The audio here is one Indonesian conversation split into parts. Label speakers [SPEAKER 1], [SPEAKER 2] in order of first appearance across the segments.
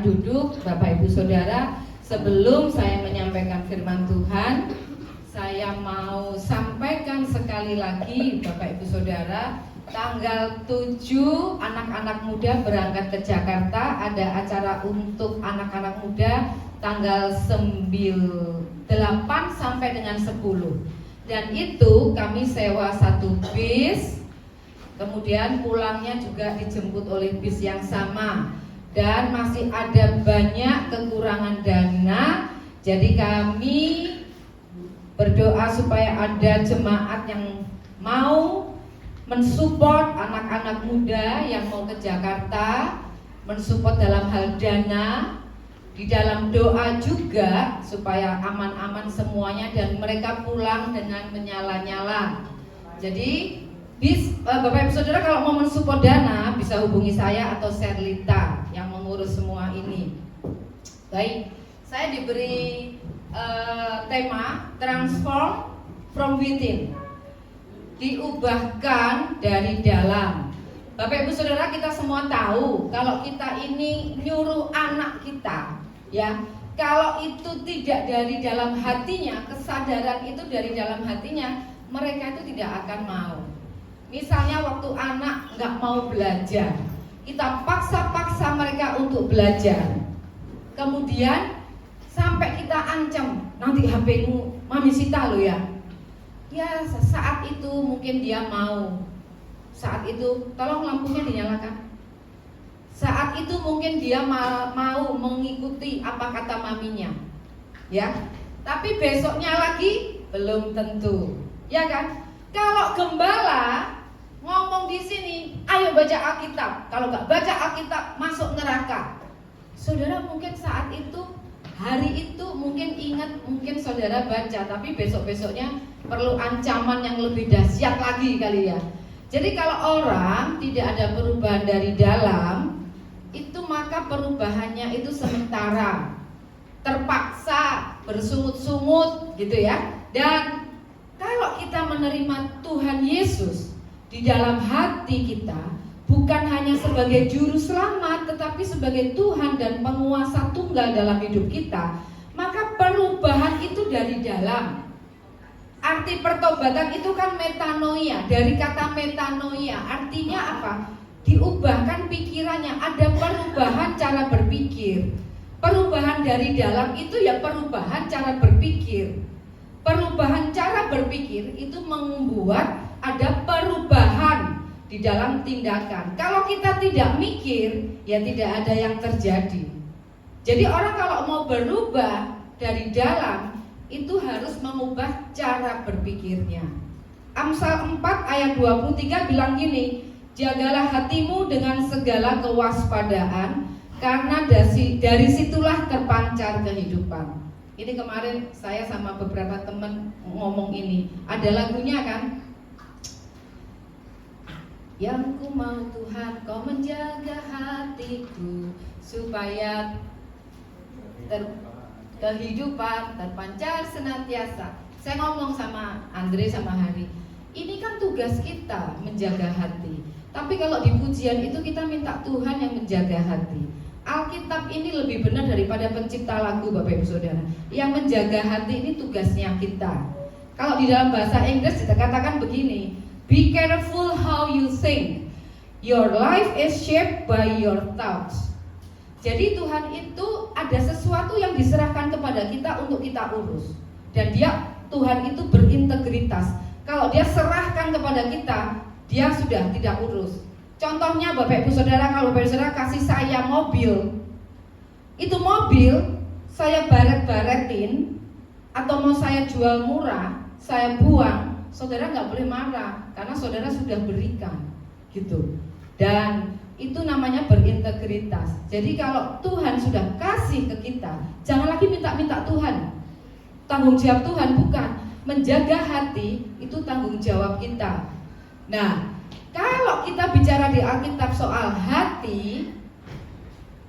[SPEAKER 1] silakan duduk Bapak Ibu Saudara. Sebelum saya menyampaikan firman Tuhan, saya mau sampaikan sekali lagi Bapak Ibu Saudara, tanggal 7 anak-anak muda berangkat ke Jakarta. Ada acara untuk anak-anak muda tanggal 8 sampai dengan 10. Dan itu kami sewa satu bis, kemudian pulangnya juga dijemput oleh bis yang sama. Dan masih ada banyak kekurangan dana. Jadi kami berdoa supaya ada jemaat yang mau mensupport anak-anak muda yang mau ke Jakarta, mensupport dalam hal dana, di dalam doa juga supaya aman-aman semuanya dan mereka pulang dengan menyala-nyala. Jadi Bapak Ibu Saudara kalau mau mensupport dana bisa hubungi saya atau Serlita yang mengurus semua ini. Baik, saya diberi tema transform from within, diubahkan dari dalam. Bapak Ibu Saudara, kita semua tahu kalau kita ini nyuruh anak kita, ya, kalau itu tidak dari dalam hatinya, kesadaran itu dari dalam hatinya, mereka itu tidak akan mau. Misalnya waktu anak nggak mau belajar, kita paksa-paksa mereka untuk belajar. Kemudian sampai kita ancam, nanti HP-mu mami sita lo ya. Ya saat itu mungkin dia mau. Saat itu tolong lampunya dinyalakan. Saat itu mungkin dia mau mengikuti apa kata maminya, ya. Tapi besoknya lagi belum tentu, ya kan? Kalau gembala ngomong di sini, ayo baca Alkitab. Kalau nggak baca Alkitab masuk neraka. Saudara mungkin saat itu, hari itu mungkin ingat, mungkin saudara baca, tapi besok-besoknya perlu ancaman yang lebih dahsyat lagi kali ya. Jadi kalau orang tidak ada perubahan dari dalam, itu maka perubahannya itu sementara, terpaksa, bersungut-sungut gitu ya. Dan kalau kita menerima Tuhan Yesus di dalam hati kita, bukan hanya sebagai juru selamat, tetapi sebagai Tuhan dan penguasa tunggal dalam hidup kita, maka perubahan itu dari dalam. Arti pertobatan itu kan metanoia, dari kata metanoia, artinya apa? Diubahkan pikirannya, ada perubahan cara berpikir. Perubahan dari dalam itu ya perubahan cara berpikir. Perubahan cara berpikir itu membuat ada perubahan di dalam tindakan. Kalau kita tidak mikir, ya tidak ada yang terjadi. Jadi orang kalau mau berubah dari dalam, itu harus mengubah cara berpikirnya. Amsal 4 ayat 23 bilang gini, jagalah hatimu dengan segala kewaspadaan, karena dari situlah terpancar kehidupan. Ini kemarin saya sama beberapa teman ngomong ini. Ada lagunya kan? Yang ku mau Tuhan, kau menjaga hatiku, supaya kehidupan terpancar senantiasa. Saya ngomong sama Andre sama Hari, ini kan tugas kita menjaga hati. Tapi kalau di pujian itu kita minta Tuhan yang menjaga hati. Alkitab ini lebih benar daripada pencipta lagu, Bapak Ibu Saudara. Yang menjaga hati ini tugasnya kita. Kalau di dalam bahasa Inggris dikatakan begini, be careful how you think. Your life is shaped by your thoughts. Jadi Tuhan itu ada sesuatu yang diserahkan kepada kita untuk kita urus. Dan Tuhan itu berintegritas. Kalau dia serahkan kepada kita, dia sudah tidak urus. Contohnya Bapak Ibu Saudara, kalau Bapak Ibu Saudara kasih saya mobil, itu mobil saya baret-baretin atau mau saya jual murah, saya buang, saudara nggak boleh marah karena saudara sudah berikan, gitu. Dan itu namanya berintegritas. Jadi kalau Tuhan sudah kasih ke kita, jangan lagi minta-minta Tuhan. Tanggung jawab Tuhan bukan. Menjaga hati itu tanggung jawab kita. Nah, kalau kita bicara di Alkitab soal hati,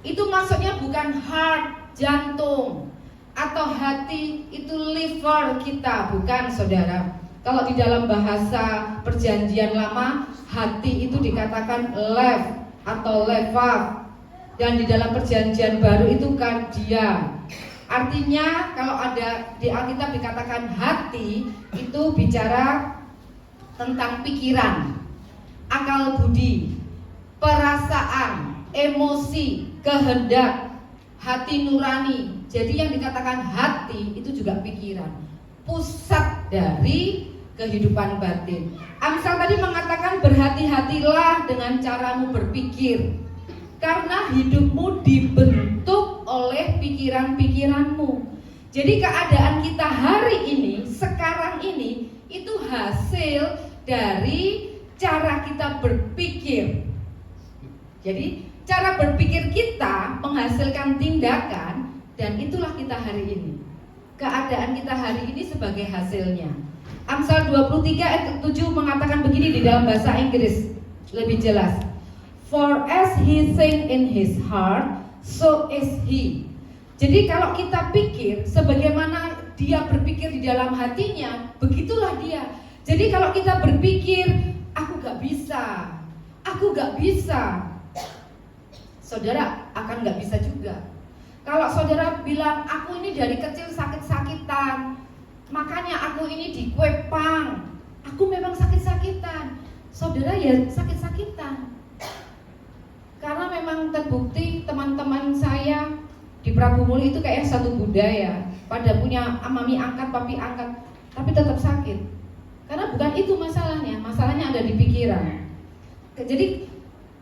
[SPEAKER 1] itu maksudnya bukan heart, jantung, atau hati itu liver kita, bukan saudara. Kalau di dalam bahasa perjanjian lama, hati itu dikatakan lev atau levav. Dan di dalam perjanjian baru itu kardia. Artinya kalau ada di Alkitab dikatakan hati, itu bicara tentang pikiran, akal budi, perasaan, emosi, kehendak, hati nurani. Jadi yang dikatakan hati itu juga pikiran, pusat dari kehidupan batin. Amsal tadi mengatakan berhati-hatilah dengan caramu berpikir, karena hidupmu dibentuk oleh pikiran-pikiranmu. Jadi keadaan kita hari ini, sekarang ini, itu hasil dari cara kita berpikir. Jadi cara berpikir kita menghasilkan tindakan, dan itulah kita hari ini. Keadaan kita hari ini sebagai hasilnya. Amsal 23 ayat 7 mengatakan begini di dalam bahasa Inggris, lebih jelas. For as he think in his heart, so is he. Jadi kalau kita pikir sebagaimana dia berpikir di dalam hatinya, begitulah dia. Jadi kalau kita berpikir, aku gak bisa, saudara akan gak bisa juga. Kalau saudara bilang, aku ini dari kecil sakit-sakitan, makanya aku ini dikwepang, aku memang sakit-sakitan. Saudara ya sakit-sakitan. Karena memang terbukti teman-teman saya di Prabu Muli itu kayak satu budaya, pada punya mami angkat, papi angkat, tapi tetap sakit. Karena bukan itu masalahnya ada di pikiran. Jadi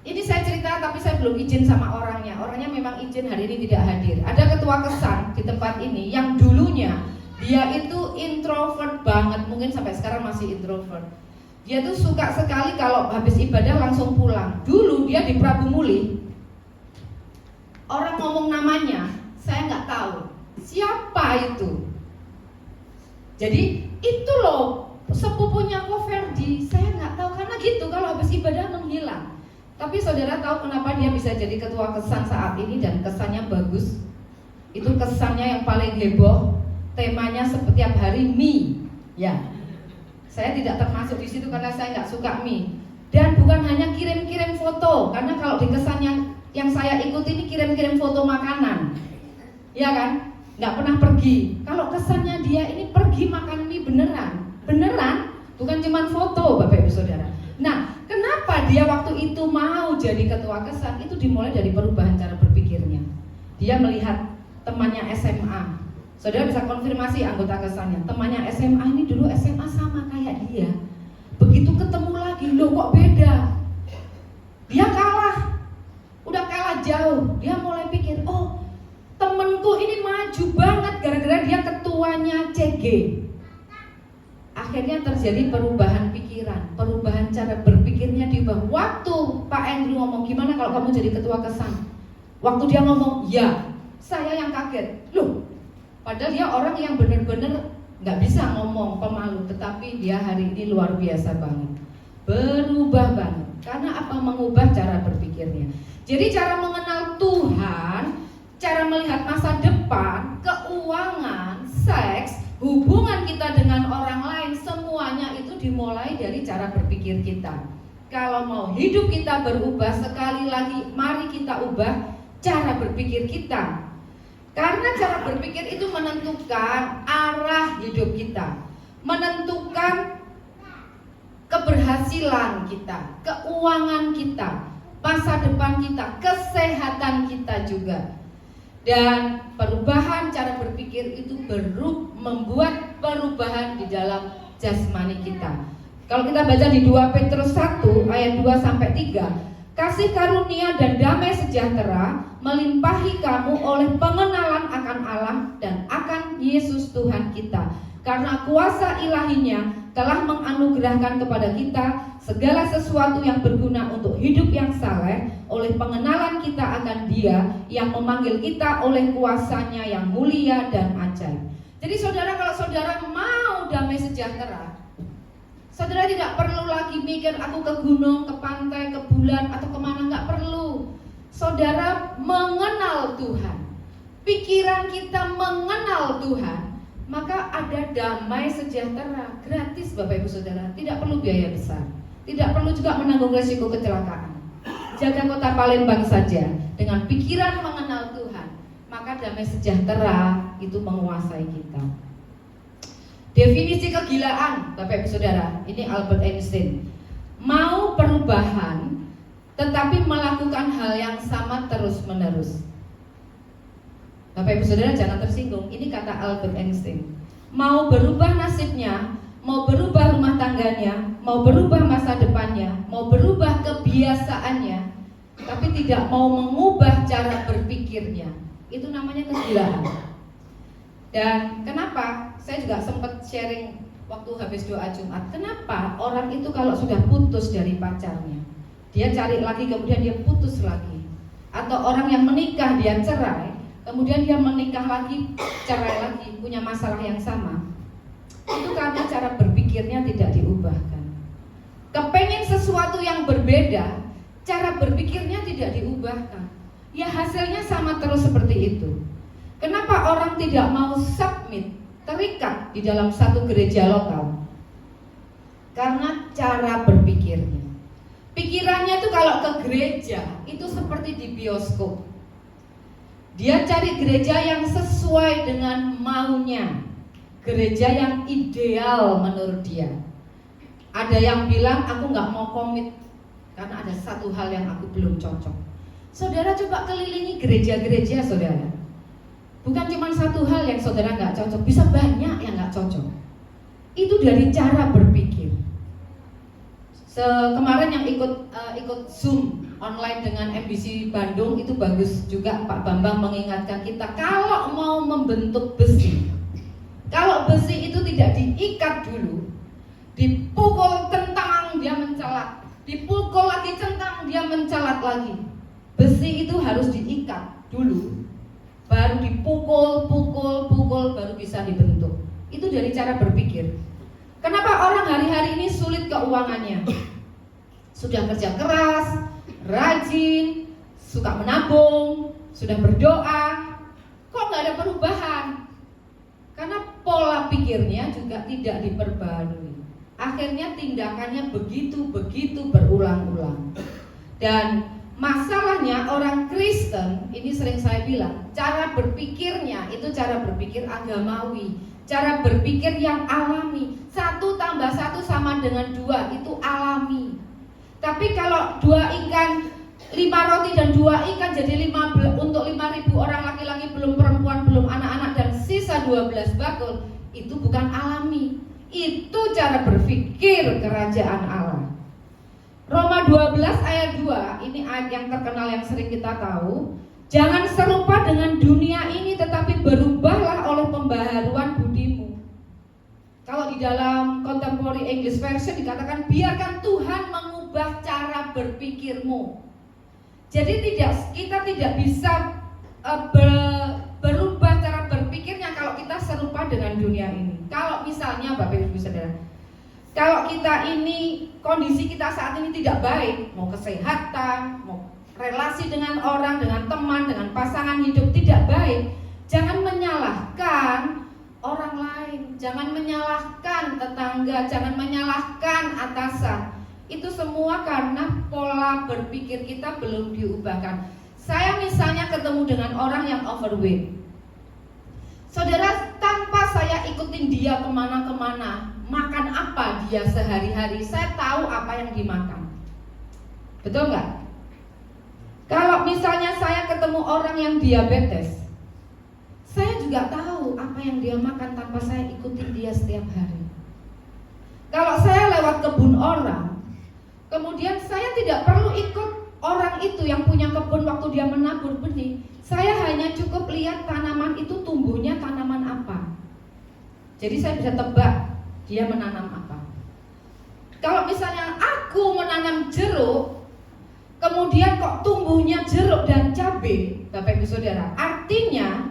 [SPEAKER 1] ini saya cerita tapi saya belum izin sama orangnya memang izin hari ini tidak hadir. Ada ketua kesan di tempat ini yang dulunya dia itu introvert banget, mungkin sampai sekarang masih introvert. Dia tuh suka sekali kalau habis ibadah langsung pulang. Dulu dia di Prabu Muli, orang ngomong namanya, saya nggak tahu siapa itu. Jadi itu loh sepupunya Ko Ferdi, saya nggak tahu karena gitu kalau habis ibadah menghilang. Tapi saudara tahu kenapa dia bisa jadi ketua kesan saat ini dan kesannya bagus? Itu kesannya yang paling heboh. Temanya setiap hari mie, ya. Saya tidak termasuk di situ karena saya nggak suka mie. Dan bukan hanya kirim-kirim foto, karena kalau di kesannya yang saya ikuti ini kirim-kirim foto makanan, ya kan? Nggak pernah pergi. Kalau kesannya dia ini pergi makan mie beneran, bukan cuma foto, Bapak Ibu Saudara. Nah, kenapa dia waktu itu mau jadi ketua kesan? Itu dimulai dari perubahan cara berpikirnya. Dia melihat temannya SMA. Saudara bisa konfirmasi anggota kesannya, temannya SMA ini dulu SMA sama kayak dia. Begitu ketemu lagi, loh kok beda? Dia kalah, udah kalah jauh. Dia mulai pikir, oh temenku ini maju banget gara-gara dia ketuanya CG. Akhirnya terjadi perubahan pikiran, perubahan cara berpikirnya diubah. Waktu Pak Andrew ngomong, gimana kalau kamu jadi ketua kesan? Waktu dia ngomong, ya, saya yang kaget. Loh, padahal dia orang yang benar-benar nggak bisa ngomong, pemalu, tetapi dia hari ini luar biasa banget, berubah banget. Karena apa? Mengubah cara berpikirnya. Jadi cara mengenal Tuhan, cara melihat masa depan, keuangan, seks, hubungan kita dengan orang lain, semuanya itu dimulai dari cara berpikir kita. Kalau mau hidup kita berubah, sekali lagi mari kita ubah cara berpikir kita. Karena cara berpikir itu menentukan arah hidup kita, menentukan keberhasilan kita, keuangan kita, masa depan kita, kesehatan kita juga. Dan perubahan cara berpikir itu membuat perubahan di dalam jasmani kita. Kalau kita baca di 2 Petrus 1 ayat 2-3, kasih karunia dan damai sejahtera melimpahi kamu oleh pengenalan akan Allah dan akan Yesus Tuhan kita. Karena kuasa ilahinya telah menganugerahkan kepada kita segala sesuatu yang berguna untuk hidup yang saleh oleh pengenalan kita akan Dia yang memanggil kita oleh kuasanya yang mulia dan ajaib. Jadi saudara, kalau saudara mau damai sejahtera, saudara tidak perlu lagi mikir aku ke gunung, ke pantai, ke bulan atau kemana, nggak perlu. Saudara mengenal Tuhan, pikiran kita mengenal Tuhan, maka ada damai sejahtera gratis Bapak Ibu Saudara. Tidak perlu biaya besar, tidak perlu juga menanggung resiko kecelakaan. jaga kota Palembang saja dengan pikiran mengenal Tuhan, maka damai sejahtera itu menguasai kita. Definisi kegilaan, Bapak Ibu Saudara, ini Albert Einstein. Mau perubahan tetapi melakukan hal yang sama terus-menerus. Bapak Ibu Saudara jangan tersinggung, ini kata Albert Einstein. Mau berubah nasibnya, mau berubah rumah tangganya, mau berubah masa depannya, mau berubah kebiasaannya, tapi tidak mau mengubah cara berpikirnya, itu namanya kegilaan. Dan kenapa? Saya juga sempat sharing waktu habis doa Jumat. Kenapa orang itu kalau sudah putus dari pacarnya, dia cari lagi kemudian dia putus lagi. Atau orang yang menikah dia cerai, kemudian dia menikah lagi, cerai lagi, punya masalah yang sama. Itu karena cara berpikirnya tidak diubahkan. Kepengen sesuatu yang berbeda, cara berpikirnya tidak diubahkan. Ya hasilnya sama terus seperti itu. Kenapa orang tidak mau submit, terikat di dalam satu gereja lokal? Karena cara berpikirnya. Pikirannya itu kalau ke gereja itu seperti di bioskop. Dia cari gereja yang sesuai dengan maunya, gereja yang ideal menurut dia. Ada yang bilang aku nggak mau komit karena ada satu hal yang aku belum cocok. Saudara coba kelilingi gereja-gereja saudara. Bukan cuma satu hal yang saudara nggak cocok, bisa banyak yang nggak cocok. Itu dari cara berpikir. Kemarin yang ikut Zoom online dengan MBC Bandung itu bagus juga, Pak Bambang mengingatkan kita kalau mau membentuk besi, kalau besi itu tidak diikat dulu, dipukul centang dia mencelat, dipukul lagi centang dia mencelat lagi. Besi itu harus diikat dulu, baru dipukul, pukul, baru bisa dibentuk. Itu dari cara berpikir. Kenapa orang hari-hari ini sulit keuangannya? Sudah kerja keras, rajin, suka menabung, sudah berdoa, kok nggak ada perubahan? Karena pola pikirnya juga tidak diperbarui. Akhirnya tindakannya begitu berulang-ulang. Dan masalahnya orang Kristen, ini sering saya bilang, cara berpikirnya itu cara berpikir agamawi, cara berpikir yang alami. 1 + 1 sama dengan 2 itu alami. Tapi kalau 2 ikan, 5 roti dan 2 ikan jadi 5 untuk 5.000 orang laki-laki belum perempuan belum anak-anak dan sisa 12 bakul, itu bukan alami. Itu cara berpikir kerajaan Allah. Roma 12 ayat 2, ini ayat yang terkenal yang sering kita tahu. Jangan serupa dengan dunia ini tetapi berubahlah oleh pembaharuan budimu. Kalau di dalam Contemporary English Version dikatakan biarkan Tuhan mengubah cara berpikirmu. Jadi kita tidak bisa berubah cara berpikirnya kalau kita serupa dengan dunia ini. Kalau misalnya Bapak Ibu Saudara, kalau kita ini kondisi kita saat ini tidak baik, mau kesehatan, mau relasi dengan orang, dengan teman, dengan pasangan hidup tidak baik, jangan menyalahkan orang lain, jangan menyalahkan tetangga, jangan menyalahkan atasan. Itu semua karena pola berpikir kita belum diubahkan. Saya misalnya ketemu dengan orang yang overweight, saudara, tanpa saya ikutin dia kemana-kemana, makan apa dia sehari-hari, saya tahu apa yang dimakan. Betul nggak? Kalau misalnya saya ketemu orang yang diabetes, saya juga tahu apa yang dia makan tanpa saya ikutin dia setiap hari. Kalau saya lewat kebun orang, kemudian saya tidak perlu ikut orang itu yang punya kebun waktu dia menabur benih. Saya hanya cukup lihat tanaman itu tumbuhnya tanaman apa. Jadi saya bisa tebak dia menanam apa. Kalau misalnya aku menanam jeruk, kemudian kok tumbuhnya jeruk dan cabai, Bapak Ibu Saudara, artinya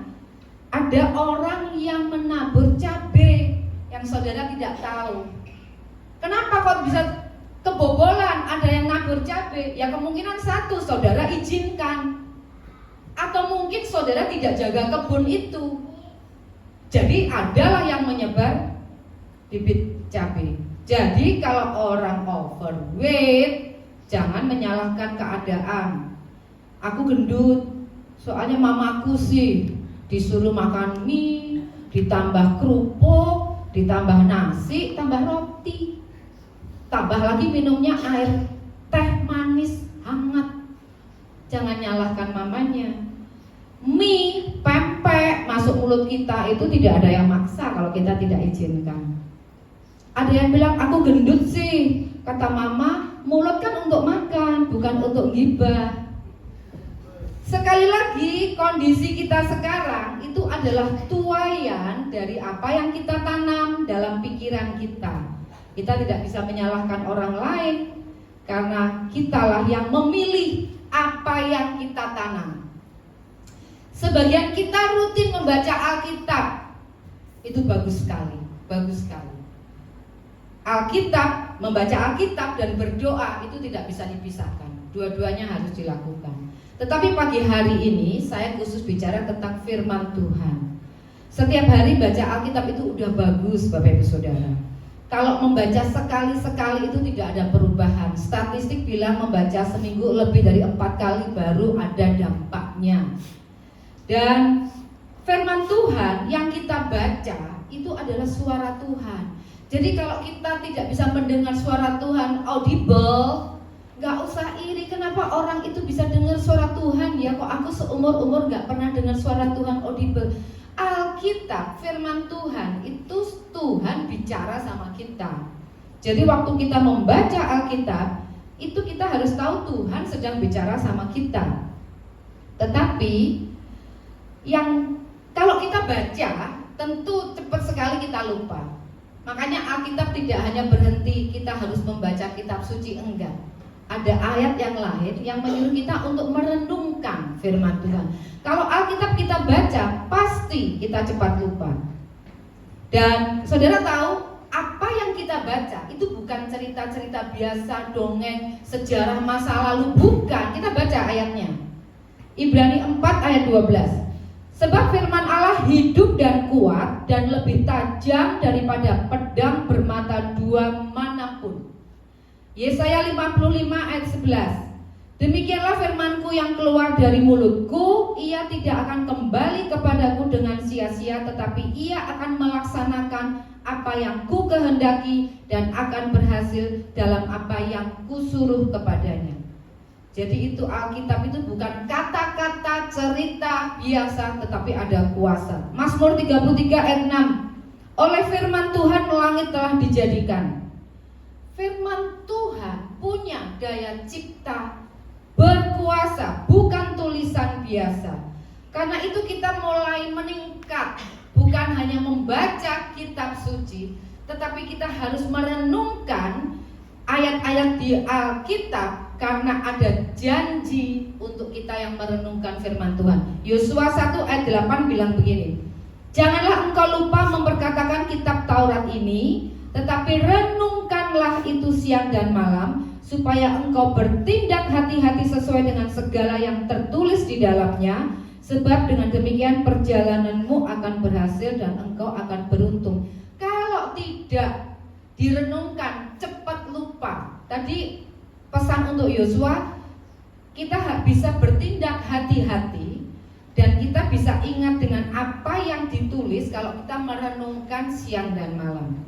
[SPEAKER 1] ada orang yang menabur cabai yang saudara tidak tahu. Kenapa kok bisa kebobolan ada yang nabur cabai? Ya kemungkinan satu, saudara izinkan, atau mungkin saudara tidak jaga kebun itu. Jadi adalah yang menyebar bibit cabai. Jadi kalau orang overweight, Jangan menyalahkan keadaan. Aku gendut, soalnya mamaku sih disuruh makan mie, ditambah kerupuk, ditambah nasi, tambah roti, tambah lagi minumnya air teh manis hangat. Jangan nyalahkan mamanya. Mie, pempek masuk mulut kita itu tidak ada yang maksa kalau kita tidak izinkan. Ada yang bilang aku gendut sih, kata mama, mulut kan untuk makan, bukan untuk gibah. Sekali lagi, kondisi kita sekarang itu adalah tuaian dari apa yang kita tanam dalam pikiran kita. Kita tidak bisa menyalahkan orang lain, karena kitalah yang memilih apa yang kita tanam. Sebagian kita rutin membaca Alkitab, itu bagus sekali, bagus sekali. Alkitab, membaca Alkitab dan berdoa itu tidak bisa dipisahkan. Dua-duanya harus dilakukan. Tetapi pagi hari ini saya khusus bicara tentang firman Tuhan. Setiap hari baca Alkitab itu udah bagus, Bapak Ibu Saudara. Kalau membaca sekali-sekali itu tidak ada perubahan. Statistik bilang membaca seminggu lebih dari 4 kali baru ada dampaknya. Dan firman Tuhan yang kita baca itu adalah suara Tuhan. Jadi kalau kita tidak bisa mendengar suara Tuhan audible, gak usah iri. Kenapa orang itu bisa dengar suara Tuhan ya? Kok aku seumur-umur gak pernah dengar suara Tuhan audible? Alkitab, firman Tuhan, itu Tuhan bicara sama kita. Jadi waktu kita membaca Alkitab, itu kita harus tahu Tuhan sedang bicara sama kita. Tetapi yang kalau kita baca, tentu cepat sekali kita lupa. Makanya Alkitab tidak hanya berhenti kita harus membaca kitab suci, enggak. Ada ayat yang lain yang menyuruh kita untuk merenungkan firman Tuhan. Kalau Alkitab kita baca, pasti kita cepat lupa. Dan saudara tahu, apa yang kita baca itu bukan cerita-cerita biasa, dongeng, sejarah masa lalu, bukan. Kita baca ayatnya. Ibrani 4 ayat 12. Sebab firman Allah hidup dan kuat dan lebih tajam daripada pedang bermata dua manapun. Yesaya 55 ayat 11. Demikianlah firmanku yang keluar dari mulutku, ia tidak akan kembali kepadaku dengan sia-sia, tetapi ia akan melaksanakan apa yang ku kehendaki dan akan berhasil dalam apa yang kusuruh kepadanya. Jadi itu Alkitab itu bukan kata-kata cerita biasa, tetapi ada kuasa. Mazmur 33 ayat 6. Oleh firman Tuhan langit telah dijadikan. Firman Tuhan punya daya cipta, berkuasa, bukan tulisan biasa. Karena itu kita mulai meningkat, bukan hanya membaca kitab suci, tetapi kita harus merenungkan ayat-ayat di Alkitab, karena ada janji untuk kita yang merenungkan firman Tuhan. Yosua 1 ayat 8 bilang begini, janganlah engkau lupa memperkatakan kitab Taurat ini, tetapi renungkanlah itu siang dan malam, supaya engkau bertindak hati-hati sesuai dengan segala yang tertulis di dalamnya, sebab dengan demikian perjalananmu akan berhasil dan engkau akan beruntung. Kalau tidak direnungkan, cepat lupa. Tadi pesan untuk Yosua, kita bisa bertindak hati-hati dan kita bisa ingat dengan apa yang ditulis kalau kita merenungkan siang dan malam.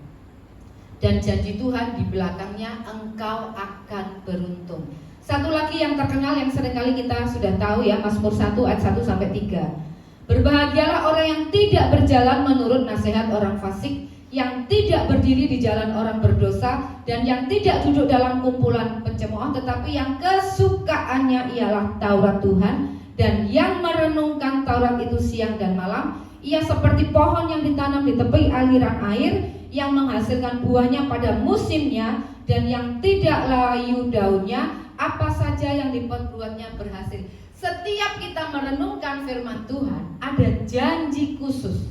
[SPEAKER 1] Dan janji Tuhan di belakangnya, engkau akan beruntung. Satu lagi yang terkenal yang seringkali kita sudah tahu ya, Mazmur 1 ayat 1 sampai 3. Berbahagialah orang yang tidak berjalan menurut nasihat orang fasik, yang tidak berdiri di jalan orang berdosa, dan yang tidak duduk dalam kumpulan pencemooh, tetapi yang kesukaannya ialah Taurat Tuhan, dan yang merenungkan Taurat itu siang dan malam. Ia seperti pohon yang ditanam di tepi aliran air, yang menghasilkan buahnya pada musimnya, dan yang tidak layu daunnya, apa saja yang diperbuatnya berhasil. Setiap kita merenungkan firman Tuhan, ada janji khusus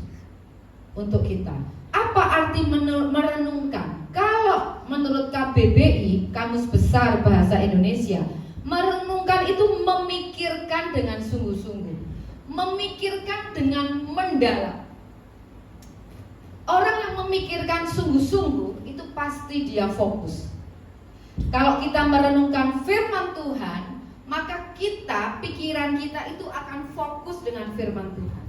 [SPEAKER 1] untuk kita. Apa arti merenungkan? Kalau menurut KBBI, Kamus Besar Bahasa Indonesia, merenungkan itu memikirkan dengan sungguh-sungguh, memikirkan dengan mendalam. Orang yang memikirkan sungguh-sungguh itu pasti dia fokus. Kalau kita merenungkan firman Tuhan, maka pikiran kita itu akan fokus dengan firman Tuhan.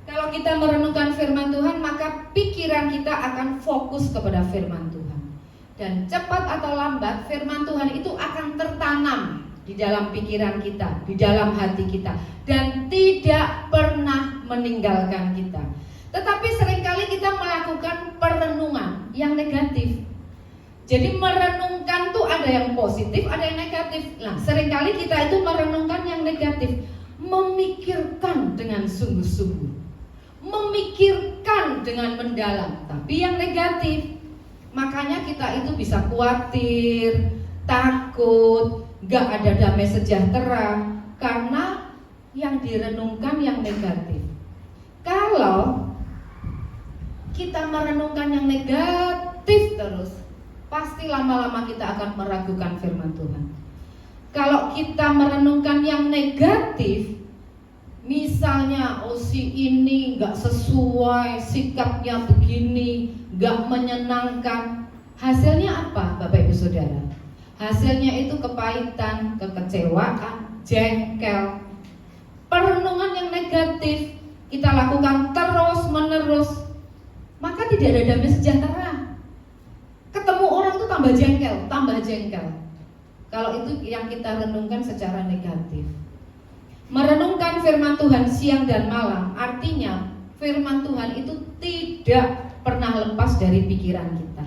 [SPEAKER 1] Kalau kita merenungkan firman Tuhan, maka pikiran kita akan fokus kepada firman Tuhan. Dan cepat atau lambat firman Tuhan itu akan tertanam di dalam pikiran kita, di dalam hati kita, dan tidak pernah meninggalkan kita. Tetapi seringkali kita melakukan perenungan yang negatif. Jadi merenungkan tuh ada yang positif, ada yang negatif. Nah, seringkali kita itu merenungkan yang negatif, memikirkan dengan sungguh-sungguh, memikirkan dengan mendalam, tapi yang negatif. Makanya kita itu bisa khawatir, takut, gak ada damai sejahtera, karena yang direnungkan yang negatif. Kalau kita merenungkan yang negatif terus, pasti lama-lama kita akan meragukan firman Tuhan. Kalau kita merenungkan yang negatif, misalnya si ini gak sesuai, sikapnya begini, gak menyenangkan, hasilnya apa Bapak Ibu Saudara? Hasilnya itu kepahitan, kekecewaan, jengkel. Perenungan yang negatif kita lakukan terus menerus, maka tidak ada damai sejahtera. Ketemu orang itu tambah jengkel. Kalau itu yang kita renungkan secara negatif. Merenungkan firman Tuhan siang dan malam, artinya firman Tuhan itu tidak pernah lepas dari pikiran kita.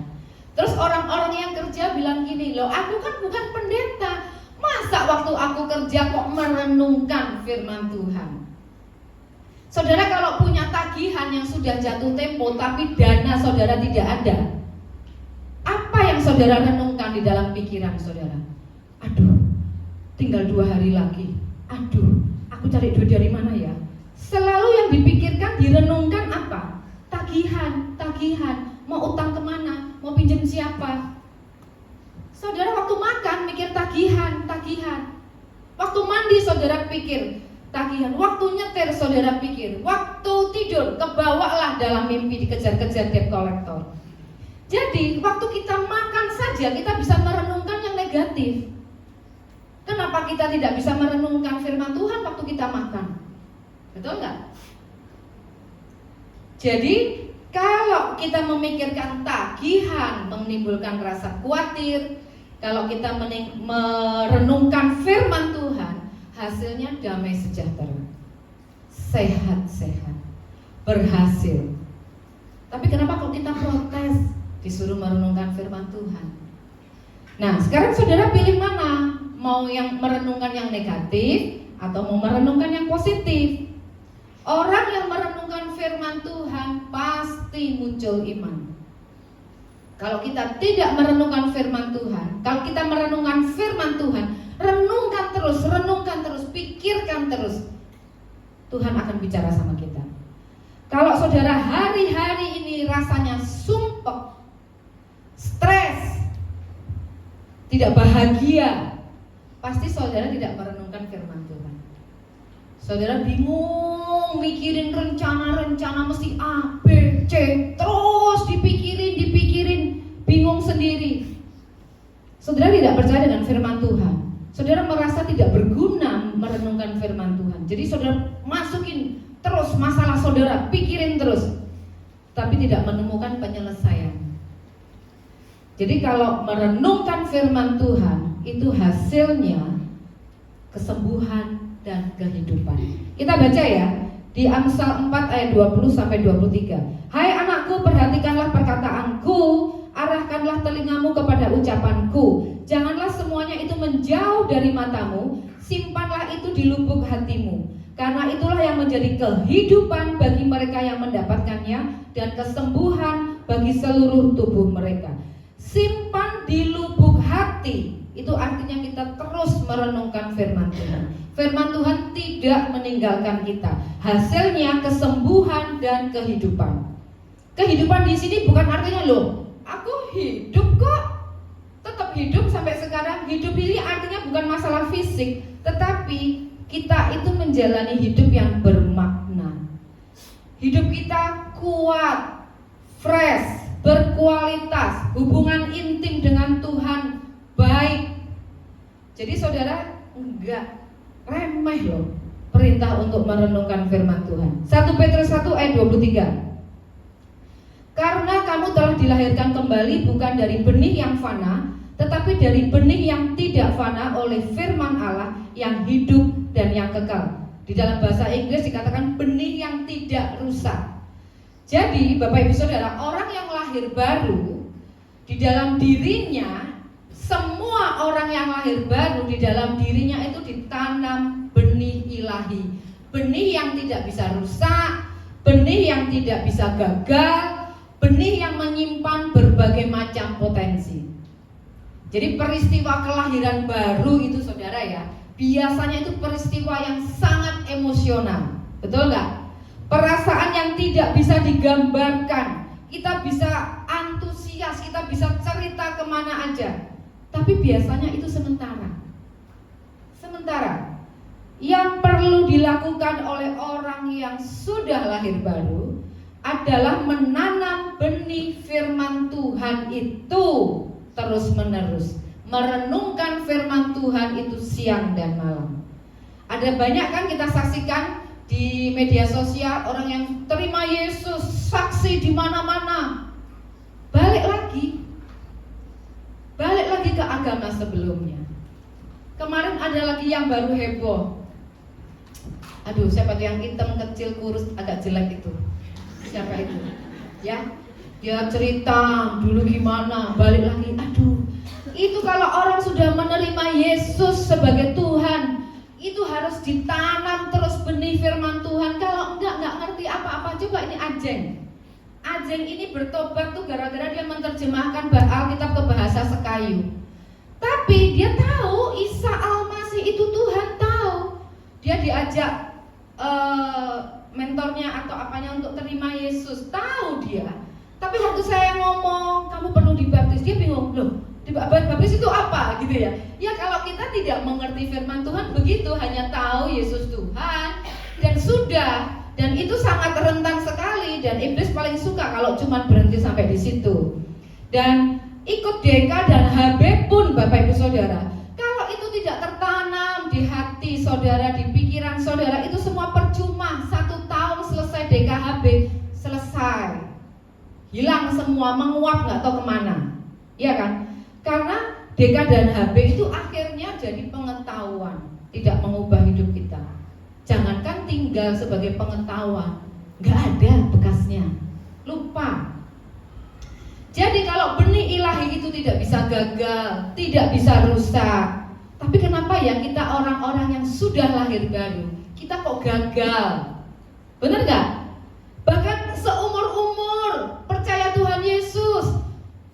[SPEAKER 1] Terus orang-orang yang kerja bilang gini, loh aku kan bukan pendeta, masa waktu aku kerja kok merenungkan firman Tuhan? Saudara, kalau punya tagihan yang sudah jatuh tempo tapi dana saudara tidak ada, apa yang saudara renungkan di dalam pikiran saudara? Aduh, tinggal 2 hari lagi. Aduh, aku cari duit dari mana ya? Selalu yang dipikirkan, direnungkan apa? Tagihan. Mau utang kemana? Mau pinjam siapa? Saudara waktu makan mikir tagihan. Waktu mandi saudara pikir tagihan. Waktu nyetir saudara pikir. Waktu tidur kebawalah dalam mimpi dikejar-kejar debt collector. Jadi waktu kita makan saja kita bisa merenungkan yang negatif. Kenapa kita tidak bisa merenungkan firman Tuhan waktu kita makan? Betul nggak? Jadi kalau kita memikirkan tagihan menimbulkan rasa khawatir, kalau kita merenungkan firman Tuhan, hasilnya damai sejahtera, sehat-sehat, berhasil. Tapi kenapa kalau kita protes disuruh merenungkan firman Tuhan? Nah, sekarang saudara pilih mana? Mau yang merenungkan yang negatif atau mau merenungkan yang positif? Orang yang merenungkan firman Tuhan pasti muncul iman. Kalau kita tidak merenungkan firman Tuhan, kalau kita merenungkan firman Tuhan, renungkan terus, pikirkan terus, Tuhan akan bicara sama kita. Kalau saudara hari-hari ini rasanya sumpek, stres, tidak bahagia, pasti saudara tidak merenungkan firman Tuhan. Saudara bingung, mikirin rencana mesti A, B, C, terus dipikirin, bingung sendiri. Saudara tidak percaya dengan firman Tuhan. Saudara merasa tidak berguna merenungkan firman Tuhan. Jadi saudara masukin terus masalah saudara, pikirin terus, tapi tidak menemukan penyelesaian. Jadi kalau merenungkan firman Tuhan, itu hasilnya kesembuhan dan kehidupan. Kita baca ya di Amsal 4 ayat 20 sampai 23. Hai anakku, perhatikanlah perkataanku, arahkanlah telingamu kepada ucapanku. Janganlah semuanya itu menjauh dari matamu, simpanlah itu di lubuk hatimu. Karena itulah yang menjadi kehidupan bagi mereka yang mendapatkannya dan kesembuhan bagi seluruh tubuh mereka. Simpan di lubuk hati. Itu artinya kita terus merenungkan firman Tuhan. Firman Tuhan tidak meninggalkan kita. Hasilnya kesembuhan dan kehidupan. Kehidupan di sini bukan artinya loh, aku hidup kok, tetap hidup sampai sekarang. Hidup ini artinya bukan masalah fisik, tetapi kita itu menjalani hidup yang bermakna. hidup kita kuat, fresh, berkualitas, hubungan intim dengan Tuhan baik. Jadi saudara, enggak remeh loh perintah untuk merenungkan firman Tuhan. 1 Petrus 1 ayat 23. Karena kamu telah dilahirkan kembali bukan dari benih yang fana, tetapi dari benih yang tidak fana oleh firman Allah yang hidup dan yang kekal. Di dalam bahasa Inggris dikatakan benih yang tidak rusak. Jadi Bapak Ibu Saudara, orang yang lahir baru, di dalam dirinya, semua orang yang lahir baru di dalam dirinya itu ditanam benih ilahi. Benih yang tidak bisa rusak, benih yang tidak bisa gagal, benih yang menyimpan berbagai macam potensi. Jadi peristiwa kelahiran baru itu saudara ya, biasanya itu peristiwa yang sangat emosional. Betul nggak? Perasaan yang tidak bisa digambarkan. Kita bisa antusias, kita bisa cerita kemana aja. Tapi biasanya itu sementara. Sementara. Yang perlu dilakukan oleh orang yang sudah lahir baru adalah menanam benih firman Tuhan itu terus menerus. Merenungkan firman Tuhan itu siang dan malam. Ada banyak kan kita saksikan di media sosial orang yang terima Yesus, saksi di mana-mana. Balik lagi ke agama sebelumnya. Kemarin ada lagi yang baru heboh. Aduh, siapa tuh yang hitam, kecil, kurus, agak jelek itu? Siapa itu? Ya, dia cerita dulu gimana, balik lagi. Aduh, itu kalau orang sudah menerima Yesus sebagai Tuhan, itu harus ditanam terus benih firman Tuhan. Kalau enggak ngerti apa-apa. Coba ini Ajeng ini bertobat tuh gara-gara dia menerjemahkan Alkitab ke bahasa Sekayu. Tapi dia tahu Isa Al-Masih itu Tuhan, tahu. Dia diajak mentornya atau apanya untuk terima Yesus, tahu dia. Tapi waktu saya ngomong kamu perlu dibaptis, dia bingung, loh dibaptis itu apa gitu ya. Ya kalau kita tidak mengerti firman Tuhan begitu, hanya tahu Yesus Tuhan dan sudah. Dan itu sangat rentan sekali, dan iblis paling suka kalau cuma berhenti sampai di situ. Dan ikut DK dan HB pun Bapak Ibu Saudara, kalau itu tidak tertanam di hati saudara, di pikiran saudara, itu semua percuma. 1 tahun selesai DKHB, selesai, hilang semua, menguap nggak tahu kemana, ya kan? Karena DK dan HB itu akhirnya jadi pengetahuan, tidak mengubah hidup kita. Jangankan tinggal sebagai pengetahuan, nggak ada bekasnya, lupa. Jadi kalau benih ilahi itu tidak bisa gagal, tidak bisa rusak. Tapi kenapa ya kita orang-orang yang sudah lahir baru, kita kok gagal? Benar nggak? Bahkan seumur-umur percaya Tuhan Yesus,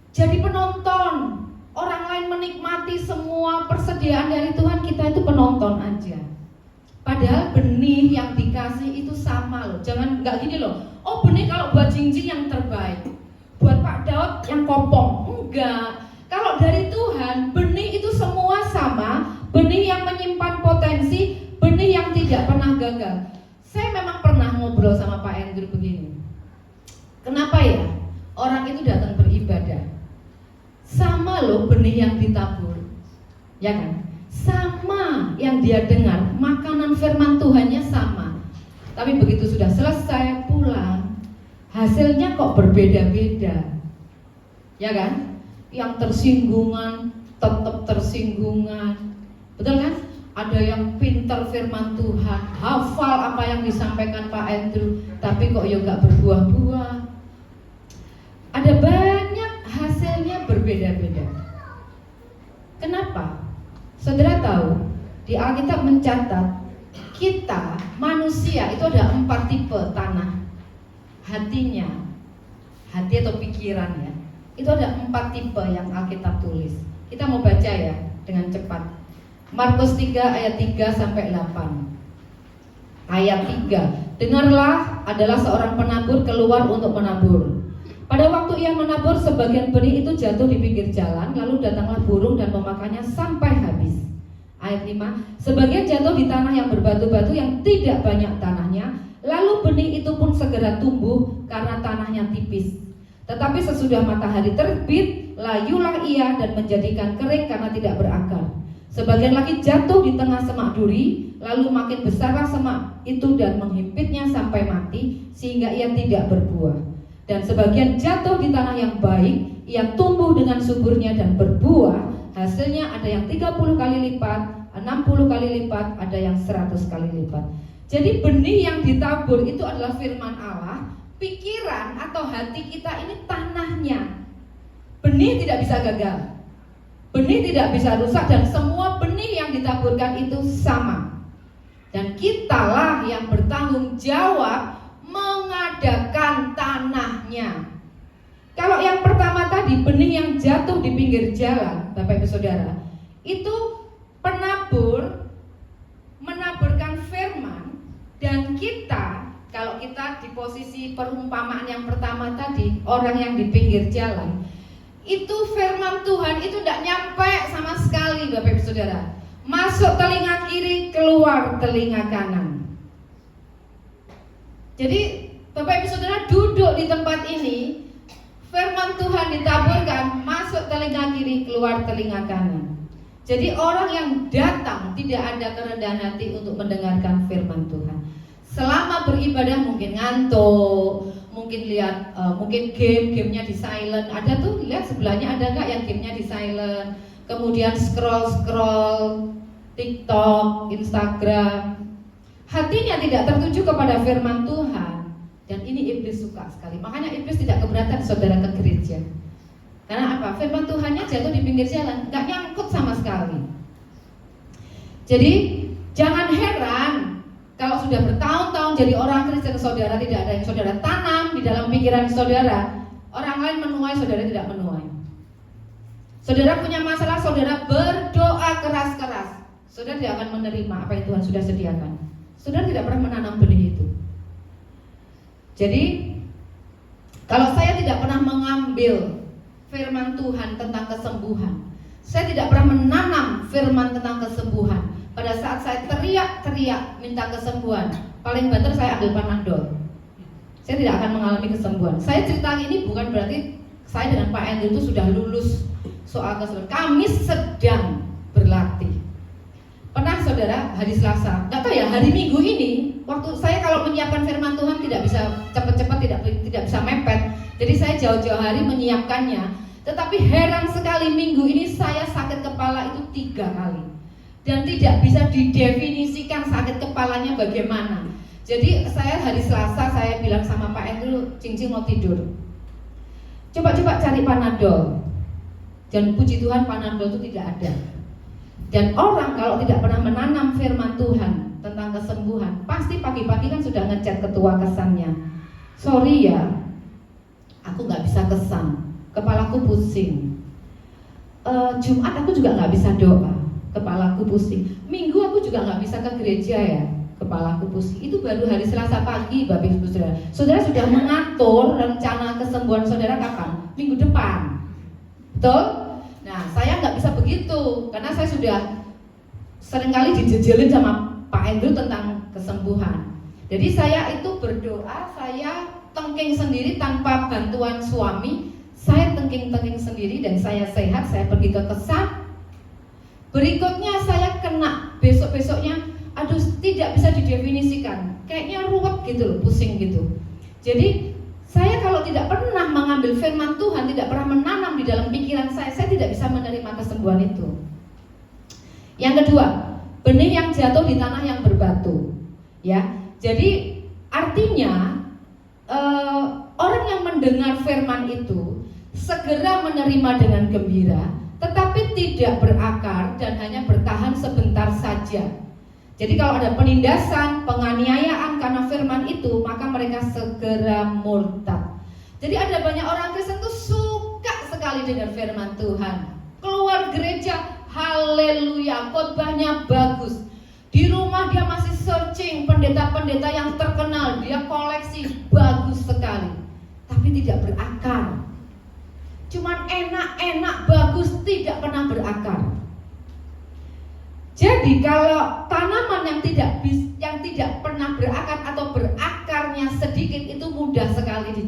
[SPEAKER 1] jadi penonton. Orang lain menikmati semua persediaan dari Tuhan, kita itu penonton aja. Padahal benih yang dikasih itu sama loh. Jangan nggak gini loh. Oh benih kalau buat Jingjing yang terbaik, buat Pak Daud yang kopong. Enggak. Kalau dari Tuhan, benih itu semua sama. Benih yang menyimpan potensi, benih yang tidak pernah gagal. Saya memang pernah ngobrol sama Pak Andrew begini. Kenapa ya orang itu datang beribadah? Sama loh benih yang ditabur, ya kan? Sama yang dia dengar, makanan firman Tuhannya sama. Tapi begitu sudah selesai pulang, hasilnya kok berbeda-beda, ya kan? Yang tersinggungan tetap tersinggungan, betul kan? Ada yang pintar firman Tuhan, hafal apa yang disampaikan Pak Andrew, tapi kok ya gak berbuah-buah. Ada banyak hasilnya berbeda-beda. Kenapa? Saudara tahu, di Alkitab mencatat kita manusia itu ada 4 tipe tanah. Hatinya, hati atau pikiran ya, itu ada 4 tipe yang Alkitab tulis. Kita mau baca ya dengan cepat. Markus 3 ayat 3 sampai 8. Ayat 3. Dengarlah, adalah seorang penabur keluar untuk menabur. Pada waktu ia menabur, sebagian benih itu jatuh di pinggir jalan, lalu datanglah burung dan memakannya sampai habis. Ayat 5. Sebagian jatuh di tanah yang berbatu-batu yang tidak banyak tanahnya, Lalu benih itu pun segera tumbuh karena tanahnya tipis. Tetapi sesudah matahari terbit, layulah ia dan menjadikan kering karena tidak berakar. Sebagian lagi jatuh di tengah semak duri, lalu makin besarlah semak itu dan menghimpitnya sampai mati, sehingga ia tidak berbuah. Dan sebagian jatuh di tanah yang baik, ia tumbuh dengan suburnya dan berbuah. Hasilnya ada yang 30 kali lipat, 60 kali lipat, ada yang 100 kali lipat. Jadi benih yang ditabur itu adalah firman Allah. Pikiran atau hati kita ini tanahnya. Benih tidak bisa gagal, benih tidak bisa rusak, dan semua benih yang ditaburkan itu sama. Dan kitalah yang bertanggung jawab mengadakan tanahnya. Kalau yang pertama tadi, benih yang jatuh di pinggir jalan, Bapak Ibu Saudara, itu penabur menaburkan firman. Dan kita, kalau kita di posisi perumpamaan yang pertama tadi, orang yang di pinggir jalan, itu firman Tuhan itu tidak nyampe sama sekali, Bapak Ibu Saudara. Masuk telinga kiri, keluar telinga kanan. Jadi Bapak Ibu Saudara duduk di tempat ini, firman Tuhan ditaburkan, masuk telinga kiri, keluar telinga kanan. Jadi orang yang datang tidak ada kerendahan hati untuk mendengarkan firman Tuhan. Selama beribadah mungkin ngantuk, mungkin lihat, mungkin gamenya di silent. Ada tuh, lihat sebelahnya ada nggak yang gamenya di silent. Kemudian scroll TikTok, Instagram. Hatinya tidak tertuju kepada firman Tuhan. Dan ini iblis suka sekali. Makanya iblis tidak keberatan saudara ke gereja. Karena apa? Firman Tuhannya jatuh di pinggir jalan, nggak nyangkut sama sekali. Jadi jangan heran kalau sudah bertahun-tahun jadi orang Kristen saudara, tidak ada yang saudara tanam di dalam pikiran saudara. Orang lain menuai, saudara tidak menuai. Saudara punya masalah, saudara berdoa keras-keras, saudara tidak akan menerima apa yang Tuhan sudah sediakan. Saudara tidak pernah menanam benih itu. Jadi kalau saya tidak pernah mengambil firman Tuhan tentang kesembuhan, saya tidak pernah menanam firman tentang kesembuhan. Pada saat saya teriak-teriak minta kesembuhan, paling banter saya ambil Panadol. Saya tidak akan mengalami kesembuhan. Saya cerita ini bukan berarti saya dengan Pak Andrew itu sudah lulus soal kesembuhan. Kami sedang berlatih. Pernah saudara hari Selasa, nggak tahu ya, hari Minggu ini, waktu saya kalau menyiapkan firman Tuhan tidak bisa cepat-cepat, tidak bisa mepet. Jadi saya jauh-jauh hari menyiapkannya. Tetapi heran sekali minggu ini saya sakit kepala itu 3 kali. Dan tidak bisa didefinisikan sakit kepalanya bagaimana. Jadi saya hari Selasa saya bilang sama Pak Andrew, Cincin mau tidur. Coba-coba cari Panadol. Dan puji Tuhan Panadol itu tidak ada. Dan orang kalau tidak pernah menanam firman Tuhan tentang kesembuhan, pasti pagi-pagi kan sudah ngechat ketua kesannya. Sorry ya, aku nggak bisa kesan, kepalaku pusing. Jumat aku juga nggak bisa doa, kepalaku pusing. Minggu aku juga nggak bisa ke gereja ya, kepalaku pusing. Itu baru hari Selasa pagi, Bapak Ibu Saudara. Saudara sudah mengatur rencana kesembuhan saudara kapan? Minggu depan, betul? Nah, saya nggak bisa begitu karena saya sudah seringkali dijejelin sama Pak Andrew tentang kesembuhan. Jadi saya itu berdoa, saya tengking sendiri tanpa bantuan suami. Saya tengking sendiri dan saya sehat. Saya pergi ke kesan. Berikutnya saya kena, besok-besoknya, aduh tidak bisa didefinisikan. Kayaknya ruwet gitu loh, pusing gitu. Jadi saya kalau tidak pernah mengambil firman Tuhan, tidak pernah menanam di dalam pikiran saya tidak bisa menerima kesembuhan itu. Yang kedua, benih yang jatuh di tanah yang berbatu. Ya, jadi artinya orang yang mendengar firman itu segera menerima dengan gembira, tetapi tidak berakar dan hanya bertahan sebentar saja. Jadi kalau ada penindasan, penganiayaan karena firman itu, maka mereka segera murtad. Jadi ada banyak orang Kristen tuh suka sekali dengan firman Tuhan. Keluar gereja, haleluya, khotbahnya bagus. Di rumah dia masih searching pendeta-pendeta yang terkenal, dia koleksi bagus sekali. Tapi tidak berakar. Cuman enak-enak bagus, tidak pernah berakar. Jadi kalau tanaman yang tidak pernah berakar atau berakar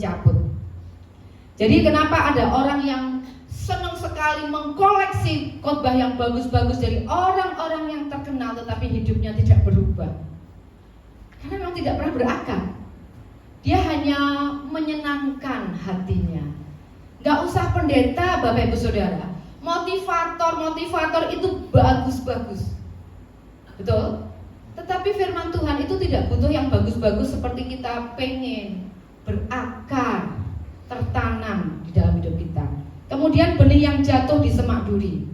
[SPEAKER 1] dicabut. Jadi kenapa ada orang yang senang sekali mengkoleksi khotbah yang bagus-bagus dari orang-orang yang terkenal tetapi hidupnya tidak berubah? Karena memang tidak pernah berakar. Dia hanya menyenangkan hatinya. Gak usah pendeta, Bapak Ibu Saudara. Motivator itu bagus-bagus, betul? Tetapi firman Tuhan itu tidak butuh yang bagus-bagus seperti kita pengen berakar, tertanam di dalam hidup kita. Kemudian benih yang jatuh di semak duri.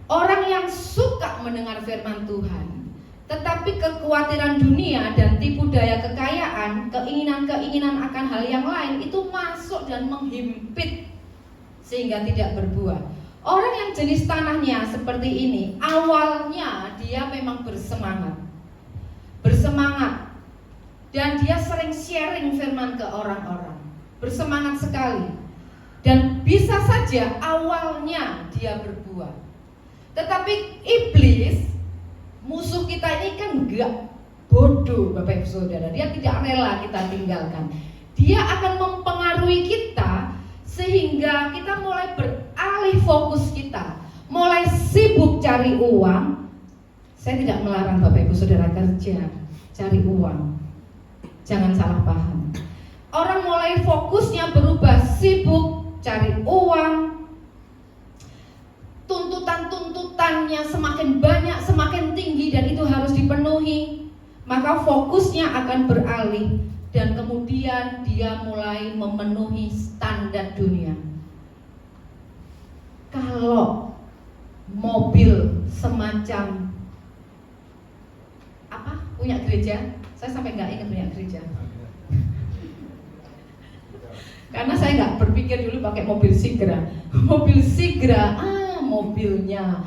[SPEAKER 1] Orang yang suka mendengar firman Tuhan, tetapi kekhawatiran dunia dan tipu daya kekayaan, keinginan-keinginan akan hal yang lain itu masuk dan menghimpit sehingga tidak berbuah. Orang yang jenis tanahnya seperti ini, awalnya dia memang bersemangat dan dia sering sharing firman ke orang-orang, bersemangat sekali, dan bisa saja awalnya dia berbuah. Tetapi iblis, musuh kita ini kan enggak bodoh, Bapak Ibu Saudara. Dia tidak rela kita tinggalkan. Dia akan mempengaruhi kita sehingga kita mulai beralih fokus kita, mulai sibuk cari uang. Saya tidak melarang Bapak Ibu Saudara kerja, cari uang. Jangan salah paham. Orang mulai fokusnya berubah, sibuk cari uang. Tuntutannya semakin banyak, semakin tinggi, dan itu harus dipenuhi. Maka fokusnya akan beralih, dan kemudian dia mulai memenuhi standar dunia. Kalau mobil semacam apa punya gereja, saya sampai nggak ingat punya gereja, karena saya nggak berpikir dulu pakai mobil Sigra. Mobil Sigra, mobilnya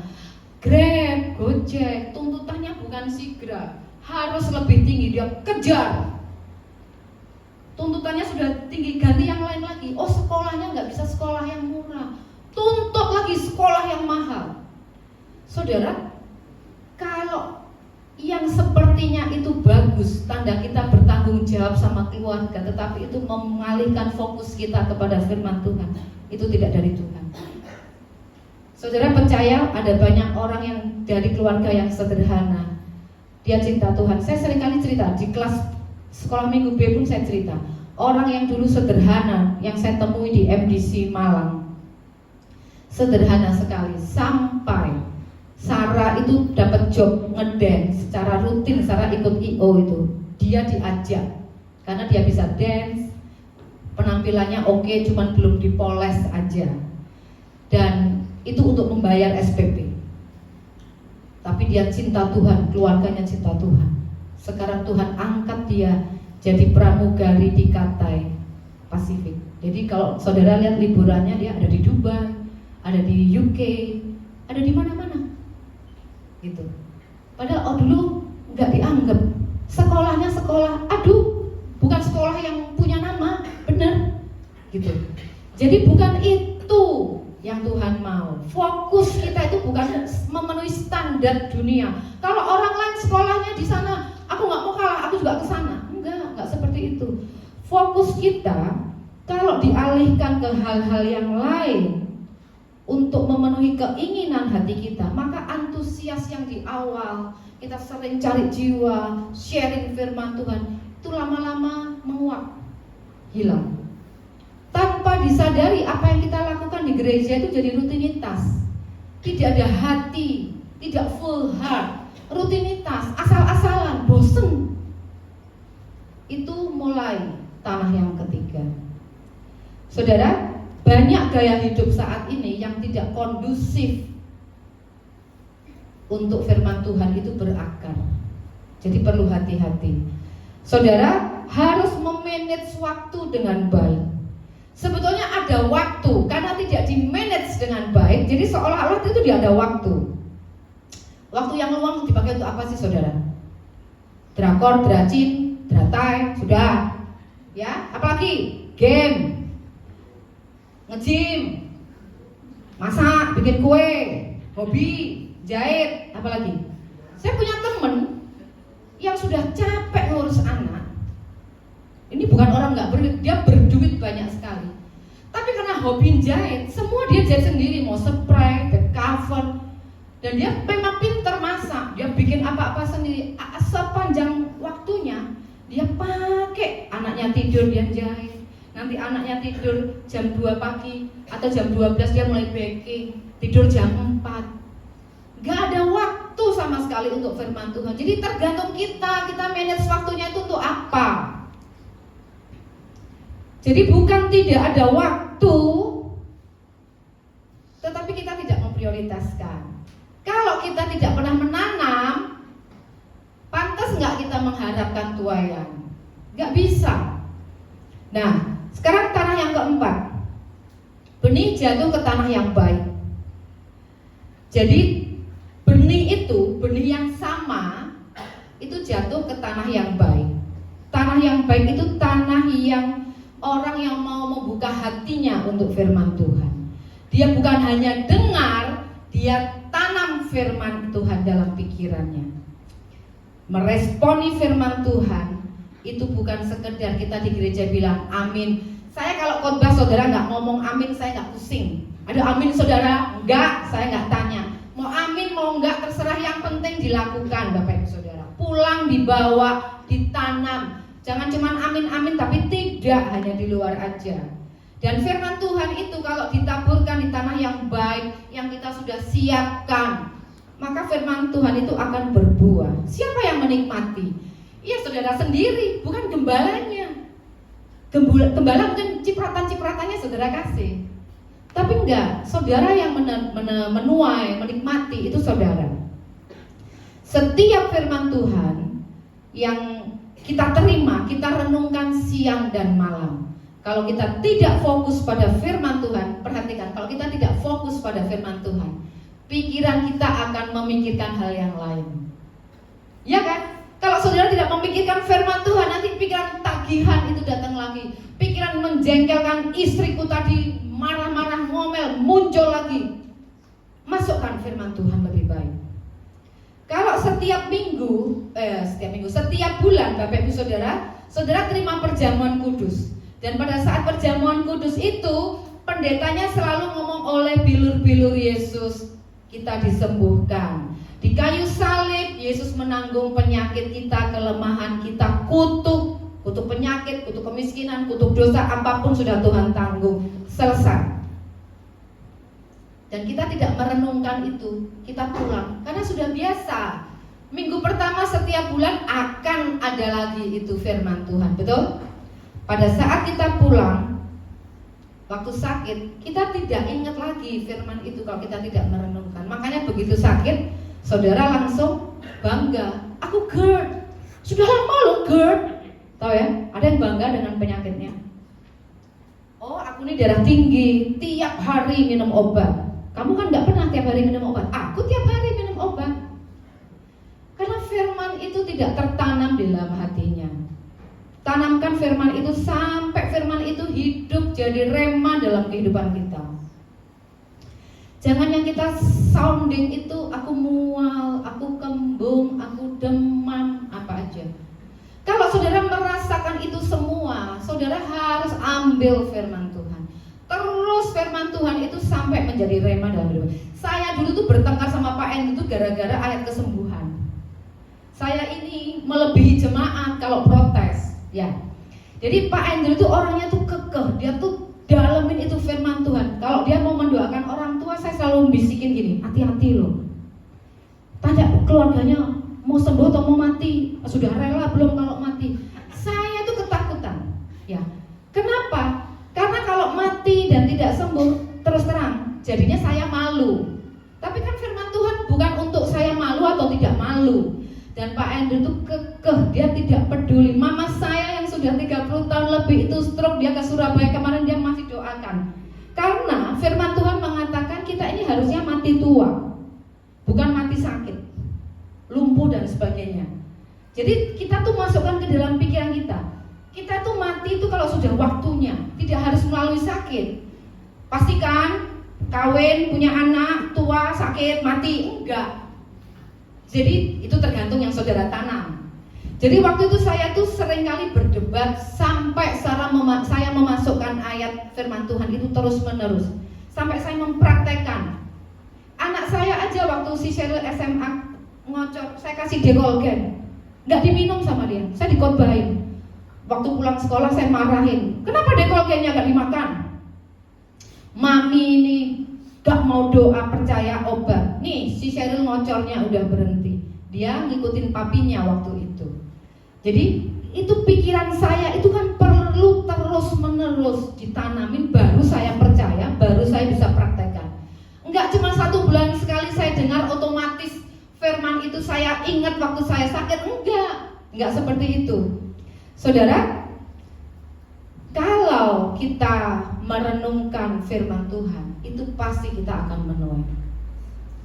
[SPEAKER 1] Grab, Gojek, tuntutannya bukan Sigra, harus lebih tinggi, dia kejar. Tuntutannya sudah tinggi, ganti yang lain lagi. Oh, sekolahnya nggak bisa sekolah yang murah, tuntut lagi sekolah yang mahal. Saudara, kalau yang sepertinya itu bagus, tanda kita bertanggung jawab sama keluarga, tetapi itu mengalihkan fokus kita kepada firman Tuhan, itu tidak dari Tuhan. Saudara percaya ada banyak orang yang dari keluarga yang sederhana, dia cinta Tuhan. Saya seringkali cerita di kelas sekolah minggu B pun saya cerita, orang yang dulu sederhana yang saya temui di MDC Malang, sederhana sekali, sampai Sarah itu dapat job ngedance secara rutin, Sarah ikut IO itu, dia diajak karena dia bisa dance, penampilannya oke, cuman belum dipoles aja, dan itu untuk membayar SPP. Tapi dia cinta Tuhan, keluarganya cinta Tuhan. Sekarang Tuhan angkat dia jadi pramugari di Cathay Pacific. Jadi kalau saudara lihat liburannya, dia ada di Dubai, ada di UK, ada di mana-mana gitu. Padahal dulu nggak dianggap. Sekolahnya sekolah, bukan sekolah yang punya nama, benar gitu. Jadi bukan itu yang Tuhan mau. Fokus kita itu bukan memenuhi standar dunia. Kalau orang lain sekolahnya di sana, aku nggak mau kalah, aku juga ke sana. Enggak seperti itu. Fokus kita kalau dialihkan ke hal-hal yang lain untuk memenuhi keinginan hati kita, maka antusias yang di awal kita sering cari jiwa, sharing firman Tuhan, itu lama-lama menguap, hilang. Tanpa disadari apa yang kita lakukan di gereja itu jadi rutinitas. Tidak ada hati, tidak full heart, rutinitas, asal-asalan, bosen. Itu mulai tanah yang ketiga. Saudara, banyak gaya hidup saat ini yang tidak kondusif untuk firman Tuhan itu berakar. Jadi perlu hati-hati. Saudara harus memanage waktu dengan baik. Sebetulnya ada waktu, karena tidak di-manage dengan baik, jadi seolah-olah itu tidak ada waktu. Waktu yang luang dipakai untuk apa sih saudara? Drakor, dracin, dratai, sudah. Ya, apalagi game, nge-gym, masak, bikin kue, hobi, jahit, apalagi. Saya punya temen yang sudah capek ngurus anak. Ini bukan orang hobi jahit, semua dia jahit sendiri, mau spray, back cover. Dan dia memang pinter masak, dia bikin apa-apa sendiri. Sepanjang waktunya dia pakai, anaknya tidur dia jahit. Nanti anaknya tidur jam 2 pagi atau jam 12 dia mulai baking, tidur jam 4. Gak ada waktu sama sekali untuk firman Tuhan. Jadi tergantung kita manage waktunya itu untuk apa. Jadi bukan tidak ada waktu, tetapi kita tidak memprioritaskan. Kalau kita tidak pernah menanam, pantas nggak kita mengharapkan tuaian? Nggak bisa. Nah, sekarang tanah yang keempat, benih jatuh ke tanah yang baik. Jadi benih yang sama itu jatuh ke tanah yang baik. Tanah yang baik itu tanah yang orang yang mau membuka hatinya untuk firman Tuhan. Dia bukan hanya dengar, dia tanam firman Tuhan dalam pikirannya. Meresponi firman Tuhan itu bukan sekedar kita di gereja bilang amin. Saya kalau khotbah saudara nggak ngomong amin, saya nggak pusing. Ada amin saudara? Enggak, saya nggak tanya. Mau amin mau enggak terserah, yang penting dilakukan Bapak Ibu Saudara. Pulang dibawa, ditanam. Jangan cuma amin-amin tapi tidak hanya di luar aja. Dan firman Tuhan itu kalau ditaburkan di tanah yang baik, yang kita sudah siapkan, maka firman Tuhan itu akan berbuah. Siapa yang menikmati? Iya saudara sendiri, bukan gembalanya. Gembala mungkin cipratan-cipratannya saudara kasih, tapi enggak, saudara yang menuai, menikmati itu saudara. Setiap firman Tuhan yang kita terima, kita renungkan siang dan malam. Kalau kita tidak fokus pada firman Tuhan, perhatikan, kalau kita tidak fokus pada firman Tuhan, pikiran kita akan memikirkan hal yang lain. Ya kan? Kalau saudara tidak memikirkan firman Tuhan, nanti pikiran tagihan itu datang lagi. Pikiran menjengkelkan istriku tadi, marah-marah, ngomel, muncul lagi. Masukkan firman Tuhan lebih baik. Kalau setiap bulan Bapak Ibu Saudara, saudara terima perjamuan kudus. Dan pada saat perjamuan kudus itu, pendetanya selalu ngomong oleh bilur-bilur Yesus, kita disembuhkan. Di kayu salib, Yesus menanggung penyakit kita, kelemahan kita, kutuk penyakit, kutuk kemiskinan, kutuk dosa, apapun sudah Tuhan tanggung. Selesai. Dan kita tidak merenungkan itu, kita pulang karena sudah biasa. Minggu pertama setiap bulan akan ada lagi itu firman Tuhan, betul? Pada saat kita pulang, waktu sakit, kita tidak ingat lagi firman itu kalau kita tidak merenungkan. Makanya begitu sakit, saudara langsung bangga. Aku GERD, sudah lama loh GERD. Tahu ya, ada yang bangga dengan penyakitnya. Oh, aku ini darah tinggi, tiap hari minum obat. Kamu kan gak pernah tiap hari minum obat. Aku tiap hari minum obat. Karena firman itu tidak tertanam di dalam hatinya. Tanamkan firman itu sampai firman itu hidup jadi rema dalam kehidupan kita. Jangan yang kita sounding itu aku mual, aku kembung, aku demam, apa aja. Kalau saudara merasakan itu semua, saudara harus ambil firman Tuhan. Terus firman Tuhan itu sampai menjadi rema dalam hidup. Saya dulu tuh bertengkar sama Pak En itu gara-gara ayat kesembuhan. Saya ini melebihi jemaat kalau protes, ya. Jadi Pak En dulu tuh orangnya tuh kekeh, dia tuh dalemin itu firman Tuhan. Kalau dia mau mendoakan orang tua, saya selalu bisikin gini, hati-hati loh. Tanya keluarganya mau sembuh atau mau mati, sudah rela belum kalau mati. Saya tuh ketakutan, ya. Kenapa? Karena kalau mati dan tidak sembuh, terus terang, jadinya saya malu. Tapi kan firman Tuhan bukan untuk saya malu atau tidak malu. Dan Pak Andrew itu kekeh, dia tidak peduli. Mama saya yang sudah 30 tahun lebih itu stroke, dia ke Surabaya kemarin, dia masih doakan. Karena firman Tuhan mengatakan kita ini harusnya mati tua, bukan mati sakit, lumpuh dan sebagainya. Jadi kita tuh masukkan ke dalam pikiran kita tuh mati itu kalau sudah waktunya, tidak harus melalui sakit. Pastikan kawin, punya anak, tua, sakit, mati, enggak. Jadi itu tergantung yang saudara tanam. Jadi waktu itu saya tuh seringkali berdebat sampai saya memasukkan ayat firman Tuhan itu terus menerus. Sampai saya mempraktekkan. Anak saya aja waktu si Cheryl SMA ngocor, saya kasih Dekolgen, nggak diminum sama dia, saya dikotbahin. Waktu pulang sekolah saya marahin, kenapa Dekolgennya nggak dimakan? Mami ini gak mau doa, percaya obat. Nih si Cheryl ngocornya udah berhenti. Dia ngikutin papinya waktu itu. Jadi itu pikiran saya itu kan perlu terus menerus ditanamin, baru saya percaya, baru saya bisa praktekkan. Enggak cuma 1 bulan sekali saya dengar otomatis firman itu saya ingat waktu saya sakit. Enggak seperti itu. Saudara, kalau kita merenungkan firman Tuhan, itu pasti kita akan menuai.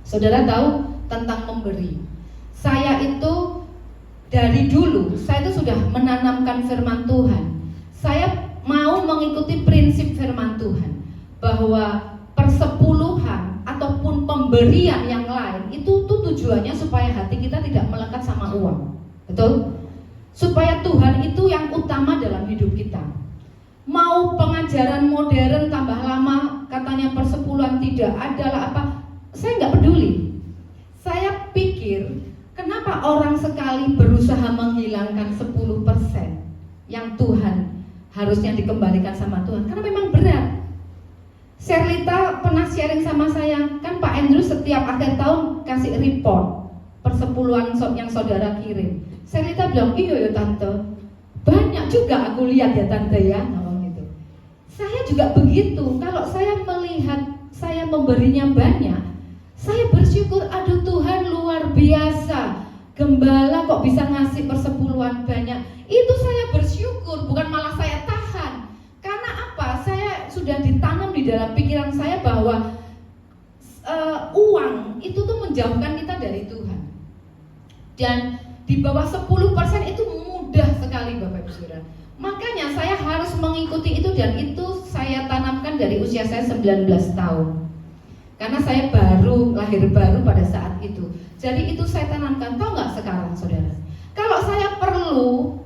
[SPEAKER 1] Saudara tahu tentang memberi. Saya itu dari dulu, saya itu sudah menanamkan firman Tuhan. Saya mau mengikuti prinsip firman Tuhan, bahwa persepuluhan ataupun pemberian yang lain itu tuh tujuannya supaya hati kita tidak melekat sama uang. Betul? Supaya Tuhan itu yang utama dalam hidup kita. Mau pengajaran modern tambah lama, katanya persepuluhan tidak adalah apa, saya nggak peduli. Saya pikir, kenapa orang sekali berusaha menghilangkan 10% yang Tuhan harusnya dikembalikan sama Tuhan? Karena memang berat. Sherlita pernah sharing sama saya, kan Pak Andrew setiap akhir tahun kasih report persepuluhan yang saudara kirim. Sherlita bilang, iya ya tante, banyak juga aku lihat ya tante ya. Saya juga begitu. Kalau saya melihat saya memberinya banyak, saya bersyukur, aduh Tuhan luar biasa, gembala kok bisa ngasih persepuluhan banyak. Itu saya bersyukur, bukan malah saya tahan. Karena apa? Saya sudah ditanam di dalam pikiran saya bahwa uang itu tuh menjauhkan kita dari Tuhan. Dan di bawah 10% itu mudah sekali Bapak Ibu Saudara. Makanya saya harus mengikuti itu, dan itu saya tanamkan dari usia saya 19 tahun. Karena saya lahir baru pada saat itu. Jadi itu saya tanamkan. Tahu nggak sekarang saudara? Kalau saya perlu,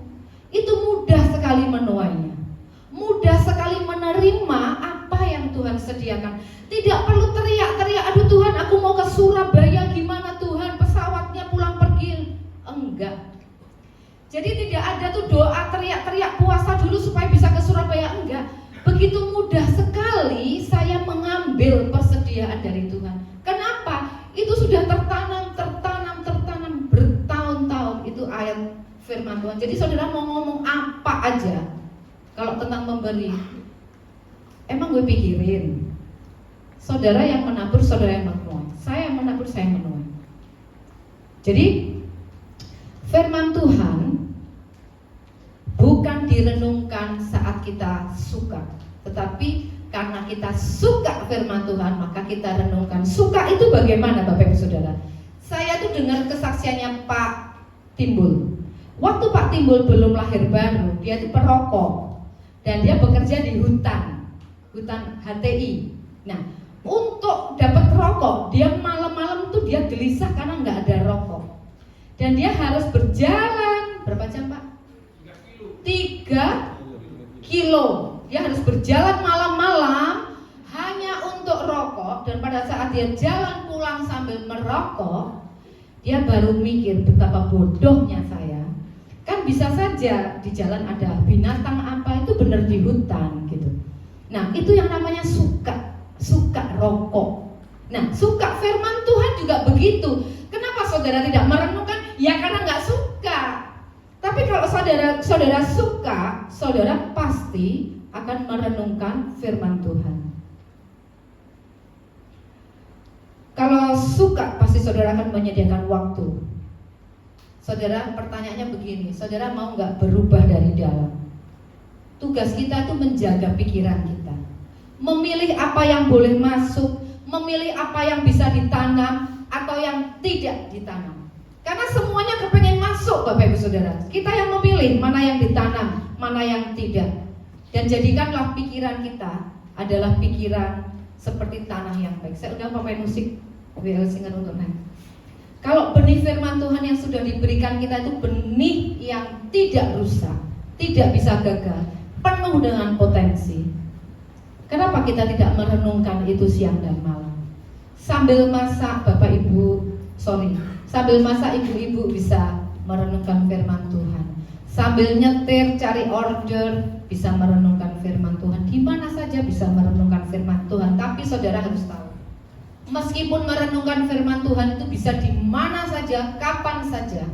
[SPEAKER 1] itu mudah sekali menuainya. Mudah sekali menerima apa yang Tuhan sediakan. Tidak perlu teriak-teriak, aduh Tuhan aku mau ke Surabaya, gimana Tuhan pesawatnya pulang pergi. Enggak. Jadi tidak ada tuh doa teriak-teriak puasa dulu supaya bisa ke Surabaya, enggak. Begitu mudah sekali saya mengambil persediaan dari Tuhan. Kenapa? Itu sudah tertanam bertahun-tahun. Itu ayat firman Tuhan. Jadi saudara mau ngomong apa aja kalau tentang memberi, emang gue pikirin. Saudara yang menabur, saudara yang menuai. Saya yang menabur, saya yang menuai. Jadi firman Tuhan bukan direnungkan saat kita suka, tetapi karena kita suka firman Tuhan, maka kita renungkan. Suka itu bagaimana Bapak Ibu Saudara? Saya tuh dengar kesaksiannya Pak Timbul. Waktu Pak Timbul belum lahir baru, dia itu perokok dan dia bekerja di hutan HTI. Nah, untuk dapat rokok, dia malam-malam tuh dia gelisah karena nggak ada rokok. Dan dia harus berjalan berapa jam Pak? 3 kilo. Dia harus berjalan malam-malam hanya untuk rokok. Dan pada saat dia jalan pulang sambil merokok, dia baru mikir betapa bodohnya saya. Kan bisa saja di jalan ada binatang apa, itu benar di hutan gitu. Nah itu yang namanya suka rokok. Nah suka firman Tuhan juga begitu. Kenapa saudara tidak merenungkan? Ya karena nggak suka. Tapi kalau saudara suka, saudara pasti akan merenungkan firman Tuhan. Kalau suka, pasti saudara akan menyediakan waktu. Saudara, pertanyaannya begini, saudara mau nggak berubah dari dalam? Tugas kita itu menjaga pikiran kita, memilih apa yang boleh masuk, memilih apa yang bisa ditanam atau yang tidak ditanam. Karena semuanya kepengen masuk Bapak Ibu Saudara. Kita yang memilih mana yang ditanam, mana yang tidak. Dan jadikanlah pikiran kita adalah pikiran seperti tanah yang baik. Saya udah pemain musik WL Singer untuk naik. Kalau benih firman Tuhan yang sudah diberikan kita itu benih yang tidak rusak, tidak bisa gagal, penuh dengan potensi. Kenapa kita tidak merenungkan itu siang dan malam? Sambil masak sambil masak ibu-ibu bisa merenungkan firman Tuhan. Sambil nyetir cari order bisa merenungkan firman Tuhan. Di mana saja bisa merenungkan firman Tuhan. Tapi saudara harus tahu, meskipun merenungkan firman Tuhan itu bisa di mana saja, kapan saja,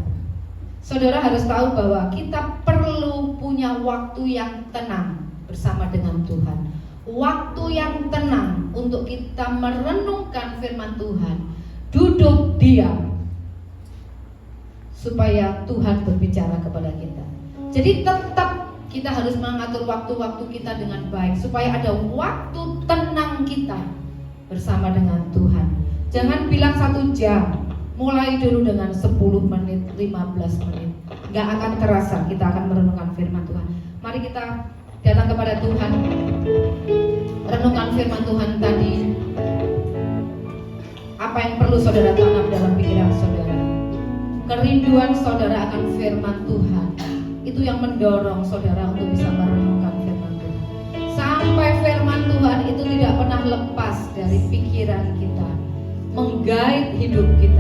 [SPEAKER 1] saudara harus tahu bahwa kita perlu punya waktu yang tenang bersama dengan Tuhan. Waktu yang tenang untuk kita merenungkan firman Tuhan. Duduk diam supaya Tuhan berbicara kepada kita. Jadi tetap kita harus mengatur waktu-waktu kita dengan baik supaya ada waktu tenang kita bersama dengan Tuhan. Jangan bilang 1 jam, mulai dulu dengan 10 menit, 15 menit. Gak akan terasa kita akan merenungkan firman Tuhan. Mari kita datang kepada Tuhan, renungkan firman Tuhan tadi. Apa yang perlu saudara tanam dalam pikiran saudara? Kerinduan saudara akan firman Tuhan, itu yang mendorong saudara untuk bisa merenungkan firman Tuhan. Sampai firman Tuhan itu tidak pernah lepas dari pikiran kita, menggait hidup kita.